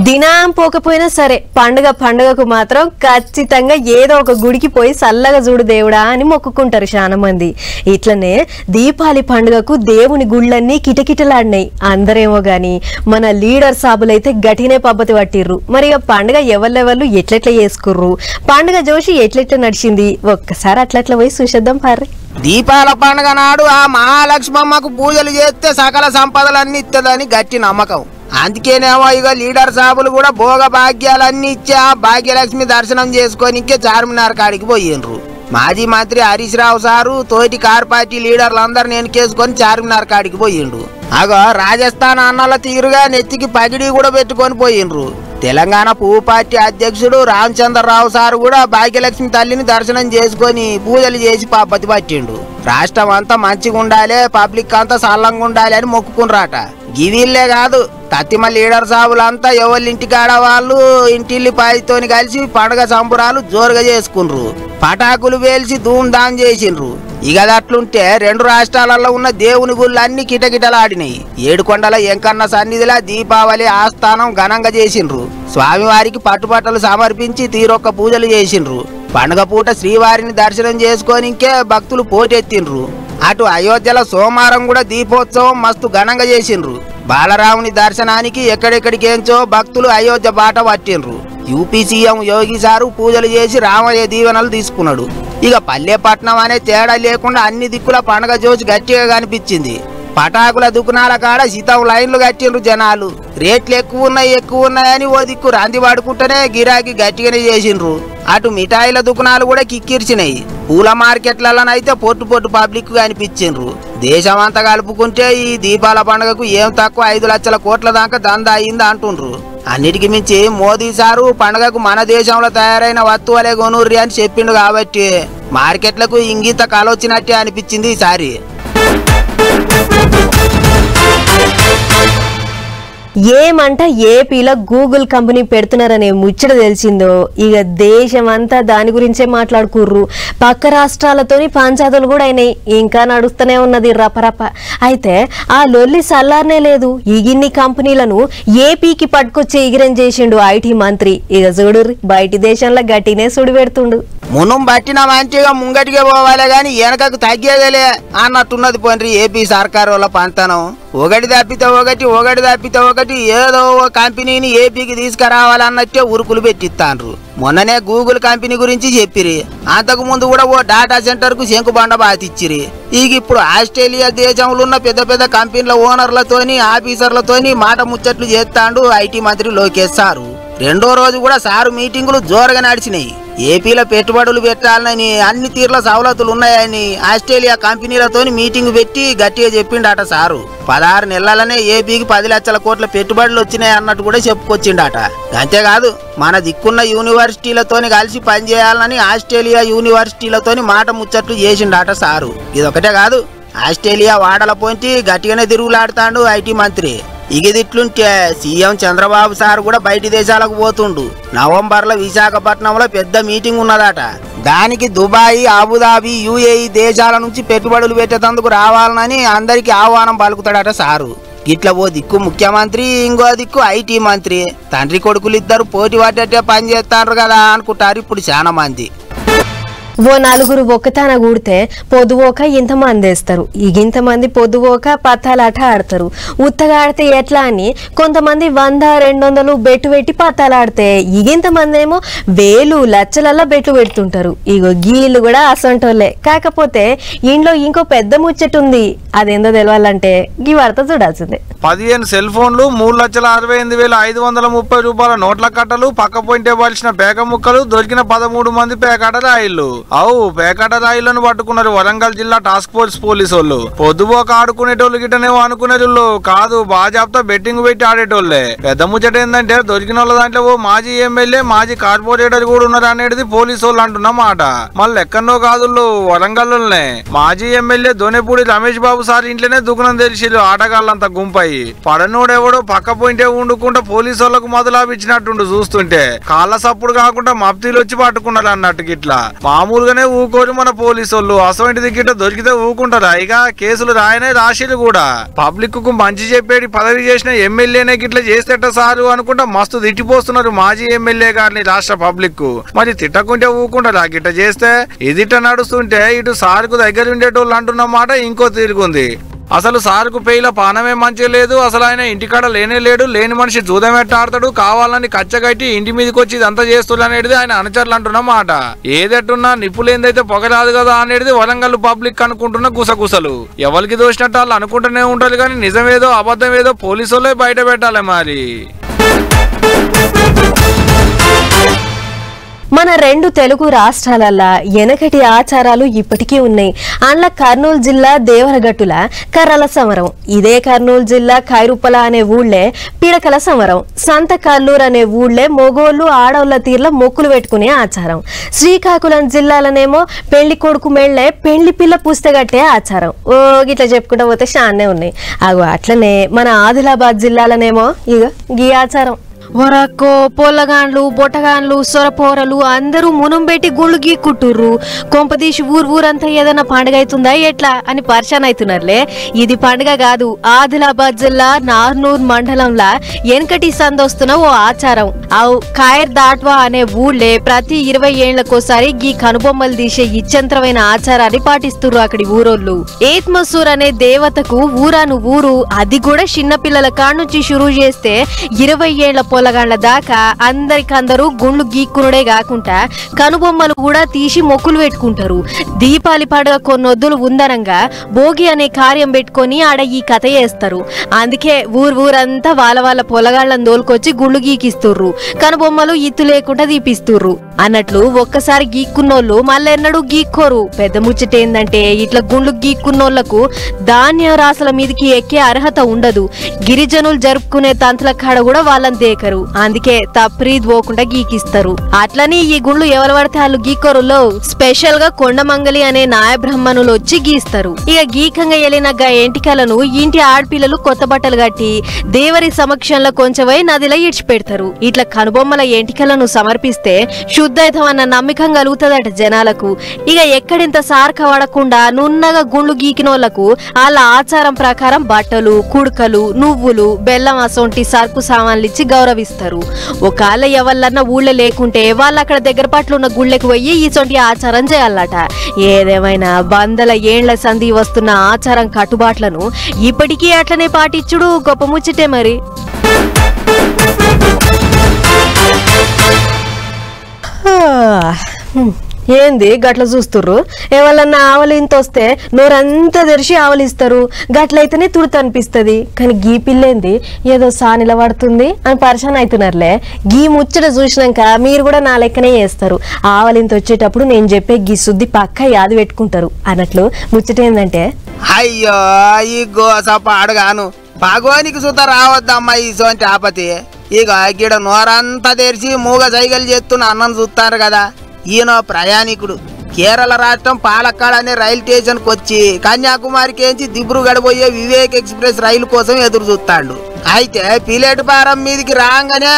దినం పోకపోయినా సరే పండుగకు మాత్రం ఖచ్చితంగా ఏదో ఒక గుడికి పోయి చల్లగా చూడు దేవుడా అని మొక్కుకుంటారు చాలా మంది. ఇట్లనే దీపావళి పండుగకు దేవుని గుళ్ళన్నీ కిటకిటలాడినాయి. అందరేమో గాని మన లీడర్ సాబులైతే గట్టినే పబ్బతి పట్టిర్రు. మరి పండుగ ఎవరు ఎట్లెట్లా చేసుకుర్రు, పండుగ జోషి ఎట్లెట్లా నడిచింది ఒక్కసారి అట్లట్లా పోయి చూసేద్దాం పార్రి. దీపాల పండుగ నాడు ఆ మహాలక్ష్మమ్మకు పూజలు చేస్తే సకల సంపదలన్నీ ఇస్తుందని గట్టి నమ్మకం. అందుకేనేమో ఇక లీడర్ సాబులు కూడా భోగ భాగ్యాలన్నీ ఇచ్చి ఆ భాగ్యలక్ష్మి దర్శనం చేసుకొని చార్మినార్ కాడికి పోయిండ్రు. మాజీ మంత్రి హరీష్ రావు సారు తోటి కార్ పార్టీ లీడర్లందరూ ఎన్నికేసుకొని చార్మినార్ కాడికి పోయిండ్రు. అగో రాజస్థాన్ అన్నల తీరుగా నెత్తికి పగిడి కూడా పెట్టుకొని పోయిండ్రు. తెలంగాణ పువ్వు పార్టీ అధ్యక్షుడు రామచంద్రరావు సారు కూడా భాగ్యలక్ష్మి తల్లిని దర్శనం చేసుకొని పూజలు చేసి పబ్బతి పట్టిండు. రాష్ట్రం అంతా మంచిగా ఉండాలి, పబ్లిక్ అంతా సల్లంగా ఉండాలి అని మొక్కుకున్రాట. గివీళ్లే కాదు, తత్తిమ లీడర్ సాబులంతా ఎవరింటికాడ వాళ్ళు ఇంటిల్లిపాయతోని కలిసి పండుగ సంబురాలు జోరుగా చేసుకుండ్రు. పటాకులు వేల్చి ధూమ్ధాం చేసిండ్రు. ఇక అట్లుంటే రెండు రాష్ట్రాలలో ఉన్న దేవుని గుళ్ళు అన్ని కిటకిటలాడినాయి. ఏడుకొండల ఎంకన్న సన్నిధిలా దీపావళి ఆస్థానం ఘనంగా చేసిండ్రు. స్వామివారికి పట్టుబట్టలు సమర్పించి తీరొక్క పూజలు చేసిండ్రు. పండుగ పూట శ్రీవారిని దర్శనం చేసుకొనికే భక్తులు పోటెత్తిండ్రు. అటు అయోధ్యలో సోమవారం కూడా దీపోత్సవం మస్తు ఘనంగా చేసిండ్రు. బాలరాముని దర్శనానికి ఎక్కడెక్కడికేంచో భక్తులు అయోధ్య బాట పట్టిండ్రు. యూపీ సీఎం యోగి సారు పూజలు చేసి రామయ్య దీవెనలు తీసుకున్నాడు. ఇక పల్లెపట్నం అనే తేడా లేకుండా అన్ని దిక్కుల పండుగ జోచి గట్టిగా కనిపించింది. పటాకుల దుకాణాల కాడ శీతం లైన్లు కట్టిండ్రు జనాలు. రేట్లు ఎక్కువ ఉన్నాయని ఓ దిక్కు రాంది పడుకుంటేనే గిరాకీ గట్టిగానే చేసిండ్రు. అటు మిఠాయిల దుకాణాలు కూడా కిక్కిర్చినాయి. పూల మార్కెట్లలోనైతే పొట్టు పబ్లిక్ కనిపించిండ్రు. దేశమంతా కలుపుకుంటే ఈ దీపాల పండుగకు ఏం తక్కువ 5 లక్షల కోట్ల దాకా దందా అయింది అంటుండ్రు. అన్నిటికి మించి మోదీ సారు పండుగకు మన దేశంలో తయారైన వస్తువులే కొనుర్రి అని చెప్పిండు. కాబట్టి మార్కెట్లకు ఇంగిత కలొచ్చినట్టే అనిపించింది ఈసారి. ఏమంట ఏపీలో గూగుల్ కంపెనీ పెడుతున్నారనే ముచ్చట తెలిసిందో ఇక దేశం అంతా దాని గురించే మాట్లాడుకుర్రు. పక్క రాష్ట్రాలతోని పంచాయతీలు కూడా అయినాయి. ఇంకా నడుస్తూనే ఉన్నది రపరప. అయితే ఆ లొల్లి సల్లారనే లేదు. ఇగిన్ని కంపెనీలను ఏపీకి పట్టుకొచ్చే ఎగిరం చేసిండు ఐటీ మంత్రి. ఇక చూడుర్రి బయటి దేశంలో గట్టినే సుడి పెడుతుండు. మునం బట్టిన మంచిగా ముంగటికే పోవాలే గాని వెనకకు తగ్గేదేలే అన్నట్టున్నది. పోండ్రి ఏపీ సర్కారు వాళ్ళ పంతనం. ఒకటి తప్పితే ఒకటి ఏదో కంపెనీని ఏపీకి తీసుకురావాలన్నట్టే ఉరుకులు పెట్టిస్తాండ్రు. మొన్ననే గూగుల్ కంపెనీ గురించి చెప్పిరి. అంతకు ముందు కూడా ఓ డాటా సెంటర్ కు శంకుబండ బాతిచ్చిరి. ఇప్పుడు ఆస్ట్రేలియా దేశంలో ఉన్న పెద్ద కంపెనీల ఓనర్లతోని ఆఫీసర్లతోని మాట ముచ్చట్లు చేస్తాండు ఐటీ మంత్రి లోకేష్ సారు. రెండో రోజు కూడా సారు మీటింగులు జోరుగా నడిచినాయి. ఏపీలో పెట్టుబడులు పెట్టాలని అన్ని తీర్ల సవలతులు ఉన్నాయని ఆస్ట్రేలియా కంపెనీలతోని మీటింగ్ పెట్టి గట్టిగా చెప్పిండట సారు. 16 నెలలనే ఏపీకి 10 లక్షల కోట్ల పెట్టుబడులు వచ్చినాయి అన్నట్టు కూడా చెప్పుకొచ్చిండట. అంతేకాదు మన దిక్కున్న యూనివర్సిటీలతోని కలిసి పనిచేయాలని ఆస్ట్రేలియా యూనివర్సిటీలతోని మాట ముచ్చట్లు చేసిండట సారు. ఇదొకటే కాదు, ఆస్ట్రేలియా వాడల పోంచి గట్టిగానే తిరుగులాడుతాండు ఐటీ మంత్రి. ఇగిదిట్లుంటే సీఎం చంద్రబాబు సార్ కూడా బయటి దేశాలకు పోతుండు. నవంబర్లో విశాఖపట్నంలో పెద్ద మీటింగ్ ఉన్నదట. దానికి దుబాయ్, అబుదాబి, యుఏఈ దేశాల నుంచి పెట్టుబడులు పెట్టేందుకు రావాలని అందరికి ఆహ్వానం పలుకుతాడట సారు. ఇట్లా ఓ దిక్కు ముఖ్యమంత్రి, ఇంకో దిక్కు ఐటీ మంత్రి. తండ్రి కొడుకులు ఇద్దరు పోటీ పడ్డట్టే పని చేస్తారు కదా అనుకుంటారు ఇప్పుడు చాలా మంది. ఓ నలుగురు ఒక్కతాన కూడితే పొద్దుపోక ఇంతమంది వేస్తారు. ఇంతమంది పొద్దుపోక పత్తాలాట ఆడతారు. ఉత్తగా ఆడితే ఎట్లా అని కొంతమంది 100-200 బెట్టు పెట్టి పత్తాలు ఆడితే ఇంతమంది ఏమో వేలు లక్షలల్లో బెట్లు పెడుతుంటారు. ఇగో గీళ్ళు కూడా అసంటోళ్ళే. కాకపోతే ఇంట్లో ఇంకో పెద్ద ముచ్చట ఉంది. అదేందో తెలవాలంటే గీ వార్త చూడాల్సిందే. 15 సెల్ ఫోన్లు, 3,68,530 రూపాయల నోట్ల కట్టలు, పక్క పొంటే పలిచిన పేక ముక్కలు, దొరికిన 13 మంది పేకాట రాయిళ్లు. పేకాట రాయిళ్లను పట్టుకున్నారు వరంగల్ జిల్లా టాస్క్ ఫోర్స్ పోలీసు వాళ్ళు. పొద్దుపోక ఆడుకునేటోళ్ళు గిట్టనేమో అనుకునేటోళ్ళు కాదు, బాజాబ్తా బెట్టింగ్ పెట్టి ఆడేటోళ్లే. పెద్ద ముచ్చట ఏంటంటే దొరికిన వాళ్ళ దాంట్లో ఓ మాజీ ఎమ్మెల్యే, మాజీ కార్పొరేటర్ కూడా ఉన్నారు అనేది పోలీసు వాళ్ళు అంటున్నమాట. మళ్ళీ ఎక్కడో కాదు వరంగల్లోనే. మాజీ ఎమ్మెల్యే దొనెపూడి రమేష్ బాబు సార్ ఇంట్లోనే దుకాణం తెలిసిరు ఆటగాళ్ళంతా గుంపయి. పడనోడెవడో పక్క పోయింటే ఉండుకుంటా పోలీసు వాళ్ళకు మొదలాపిచ్చినట్టుండు. చూస్తుంటే కాళ్ళ సప్పుడు కాకుండా మప్తీలు వచ్చి పట్టుకున్నారు అన్నట్టు. ఇట్లా మామూలు మామూలుగానే ఊకోరు మన పోలీసు వాళ్ళు. అసలు గిట్ట దొరికితే ఊకుంటారా? ఇక కేసులు రాయనే రాసిరు కూడా. పబ్లిక్ కు మంచి చెప్పేది పదవి చేసిన ఎమ్మెల్యేనే గిట్ల చేస్తేట సారు అనుకుంటా మస్తు తిట్టిపోస్తున్నారు మాజీ ఎమ్మెల్యే గారిని రాష్ట్ర పబ్లిక్. మరి తిట్టకుంటే ఊకుంటారా? గిట్ట చేస్తే ఎదిట నడుస్తుంటే ఇటు సార్కు దగ్గర ఉండేటోళ్ళు అంటున్న మాట ఇంకో తిరుగుంది. అసలు సార్కు పేయిల పానమే మంచిగా లేదు. అసలు ఆయన ఇంటికాడ లేనే లేడు. లేని మనిషి జూదమెట్ట ఆడతాడు. కావాలని కచ్చగట్టి ఇంటి మీదకి వచ్చి ఇదంతా చేస్తున్నా అనేది ఆయన అనుచరులు అంటున్న మాట. ఏదట్టున్నా నిప్పులేందైతే పొగరాదు కదా అనేది వరంగల్ పబ్లిక్ అనుకుంటున్న గుసగుసలు. ఎవరికి దోసినట్టు వాళ్ళు అనుకుంటూనే ఉంటారు కానీ నిజమేదో అబద్ధం ఏదో పోలీసు వాళ్ళే బయట పెట్టాలి. మరి మన రెండు తెలుగు రాష్ట్రాలల్లా వెనకటి ఆచారాలు ఇప్పటికీ ఉన్నాయి. అండ్ల కర్నూలు జిల్లా దేవరగట్టుల కర్రల సమరం, ఇదే కర్నూలు జిల్లా ఖైరుప్పల అనే ఊళ్ళే పిడకల సమరం, సంత కల్లూరు అనే ఊళ్ళే మొగోళ్ళు ఆడోళ్ల తీర్ల మొక్కులు పెట్టుకునే ఆచారం, శ్రీకాకుళం జిల్లాలనేమో పెళ్లి కొడుకు మెళ్లే పెళ్లి పిల్ల పుస్తగట్టే ఆచారం. ఓ గిట్లా చెప్పుకుంటా పోతే షాన్నే ఉన్నాయి. అట్లనే మన ఆదిలాబాద్ జిల్లాలనేమో ఇక గీ ఆచారం. వరక్కో పొల్లగాండ్లు బొట్టగాండ్లు సొరపోరలు అందరూ మునం పెట్టి గుళ్ళు గీక్కుంటుర్రు. కొంపదీసి ఊరంతా ఏదైనా పండుగ అవుతుందా ఎట్లా అని పరిశాన్ అవుతున్నారులే. ఇది పండుగ కాదు, ఆదిలాబాద్ జిల్లా నార్నూర్ మండలంలా వెనకటి సందొస్తున్న ఓ ఆచారం. ఖైర్ దాట్వా అనే ఊళ్ళే ప్రతి 20 ఏళ్లకోసారి గీ కనుబొమ్మలు తీసే ఇచ్చంత్రమైన ఆచారాన్ని పాటిస్తుర్రు అక్కడి ఊరోళ్ళు. ఏత్మసూర్ అనే దేవతకు ఊరాను ఊరు, అది కూడా చిన్నపిల్లల కాడ్నుంచి షురూ చేస్తే 20 ఏళ్ల పొలగాండ్ల దాకా అందరికందరూ గుండ్లు గీక్కునుడే కాకుండా కనుబొమ్మలు కూడా తీసి మొక్కులు పెట్టుకుంటారు. దీపావళి పండుగ కొన్నొద్దులు ఉందనంగా భోగి అనే కార్యం పెట్టుకొని ఆడ ఈ కథ చేస్తారు. అందుకే ఊరంతా వాళ్ళ పొలగాళ్ళని దోలుకొచ్చి గుళ్ళు గీకిస్తుర్రు, కనుబొమ్మలు ఇత్తు లేకుండా దీపిస్తుర్రు అన్నట్లు. ఒక్కసారి గీక్కున్నోళ్ళు మళ్ళెన్నడూ గీక్కోరు. పెద్ద ముచ్చటేందంటే ఇట్లా గుండ్లు గీక్కున్నోళ్లకు ధాన్య రాసుల మీదకి ఎక్కే అర్హత ఉండదు. గిరిజనులు జరుపుకునే తంత్రుల కాడ కూడా వాళ్ళని దేకరు. అందుకే తప్రీద్ పోకుండా గీకిస్తారు. అట్లని ఈ గుండ్లు ఎవరు పడితే వాళ్ళు గీకోరులో స్పెషల్ గా కొండమంగలి అనే నాయబ్రహ్మణులు వచ్చి గీస్తారు. ఇక గీకంగా వెళ్ళిన ఎంటికలను ఇంటి ఆడపిల్లలు కొత్త బట్టలు కట్టి దేవరి సమక్షంలో కొంచెమై నదిలో ఇడిచిపెడతారు. ఇట్లా కనుబొమ్మల ఎంటికలను సమర్పిస్తే శుద్ధైతం అన్న నమ్మకం కలుగుతుందట జనాలకు. ఇక ఎక్కడింత సార్క పడకుండా నున్నగా గుండ్లు గీకినోళ్లకు వాళ్ళ ఆచారం ప్రకారం బట్టలు, కుడుకలు, నువ్వులు, బెల్లం అసొంటి సరుకు సామాన్లు ఇచ్చి గౌరవిస్తారు. ఒకవేళ ఎవళ్ళన్నా ఊళ్ళో లేకుంటే వాళ్ళు అక్కడ దగ్గర పట్ల ఉన్న గుళ్ళకి పోయి ఇసొంటి ఆచారం చేయాలట. ఏదేమైనా 100 ఏండ్ల సంధి వస్తున్న ఆచారం కట్టుబాట్లను ఇప్పటికీ అట్లనే పాటించుడు గొప్ప ముచ్చటే మరి. ఏంది గట్ల చూస్తుర్రు? ఎవరన్నా ఆవలింత వస్తే నోరంతా తెరిచి ఆవలిస్తారు. గట్లయితేనే తుడుత అనిపిస్తుంది. కానీ గీ పిల్లేంది ఏదో సానిల పడుతుంది అని పరిశాన్ అవుతున్నారులే. గీ ముచ్చట చూసినాక మీరు కూడా నా లెక్కనే చేస్తారు. ఆవలింత వచ్చేటప్పుడు నేను చెప్పే గీ శుద్ధి పక్క యాది పెట్టుకుంటారు అన్నట్లు. ముచ్చట ఏందంటే, అయ్యో ఈ గోస పాడుగాను భగవానికి సుత రావద్దమ్మా ఇసోంటి ఆపతి. ఇక గిడ నోరంతా తెరిచి మూగ సైగలు చేస్తున్న అన్నం చూస్తారు కదా. ఈయన ప్రయాణికుడు కేరళ రాష్ట్రం పాలక్కాడ్ అనే రైలు స్టేషన్కి వచ్చి కన్యాకుమారికి దిబ్రూగఢ్ పోయే వివేక్ ఎక్స్ప్రెస్ రైలు కోసం ఎదురు చూస్తాడు. అయితే ప్లాట్‌ఫారం మీదికి రాగానే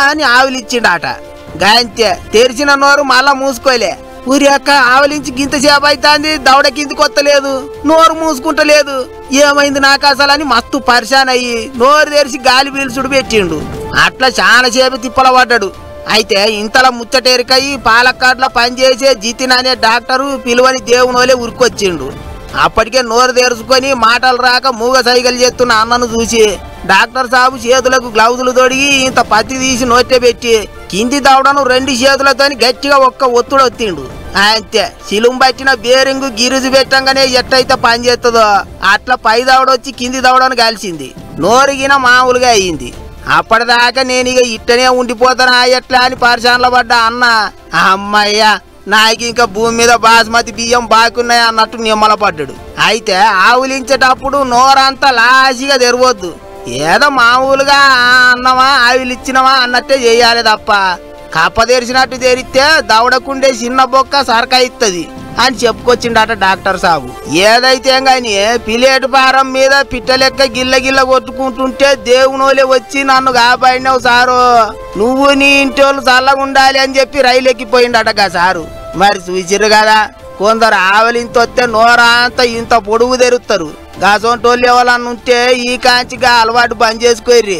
అని ఆవిలిచ్చిండట. గాంతే తెరిచిన నోరు మళ్ళా మూసుకోలే. ఊరి అక్క ఆవలించి గింత సేపు అవుతుంది, దవడ కింది కొత్తలేదు, నోరు మూసుకుంటలేదు. ఏమైంది నాకు అసలని మస్తు పరిశాన్ అయ్యి నోరు తెరిచి గాలి పీల్చుడు పెట్టిండు. అట్లా చాలా సేపు తిప్పల పడ్డాడు. అయితే ఇంతలా ముచ్చటేరికయి పాలక్కాడ్లో పనిచేసే జితిన్ అనే డాక్టరు పిలువని దేవునోలే ఉరికొచ్చిండు. అప్పటికే నోరు తెరుచుకొని మాటలు రాక మూగ సైగలు చేస్తున్న అన్నను చూసి డాక్టర్ సాబు చేతులకు గ్లౌజులు తొడిగి ఇంత పత్తి తీసి నోటె పెట్టి కింది దవడను 2 చేతులతోని గట్టిగా ఒక్క ఒత్తుడు ఒత్తిండు. అంతే సిలుం పట్టిన బేరింగు గిరుజు పెట్టంగానే ఎట్టయితే పని చేస్తుందో అట్లా పై దవడొచ్చి కింది దవడను కలిసింది. నోరుగిన మామూలుగా అయ్యింది. అప్పటిదాకా నేను ఇక ఇట్టనే ఉండిపోతానా ఎట్లా అని పరిశానలో పడ్డా అన్న. అమ్మయ్యా నాకు ఇంకా భూమి మీద బాస్మతి బియ్యం బాకున్నాయి అన్నట్టు నిమ్మల పడ్డాడు. అయితే ఆవులించేటప్పుడు నోరంతా లాసిగా తెరవద్దు. ఏదో మామూలుగా అన్నమా ఆవిలిచ్చినవా అన్నట్టే చేయాలి తప్ప కప్ప తెరిచినట్టు తెరిస్తే దవడకుండే చిన్న బొక్క సరకయిస్తుంది అని చెప్పుకొచ్చిండట డాక్టర్ సాబు. ఏదైతే గాని ప్లాట్‌ఫారం మీద పిట్టలెక్క గిల్ల కొట్టుకుంటుంటే దేవునోలే వచ్చి నన్ను కాపాడినావు సారు, నువ్వు నీ ఇంటోళ్ళు చల్లగా ఉండాలి అని చెప్పి రైలు ఎక్కిపోయిండటగా సారు. మరి చూసిర్రు కదా, కొందరు ఆవలి ఇంత వస్తే నోరా అంతా ఇంత పొడుగు తెరుస్తారు. గాసోంటోళ్ళు ఎవరన్నా ఉంటే ఈ కాంచిగా అలవాటు బంద్ చేసుకోర్రి.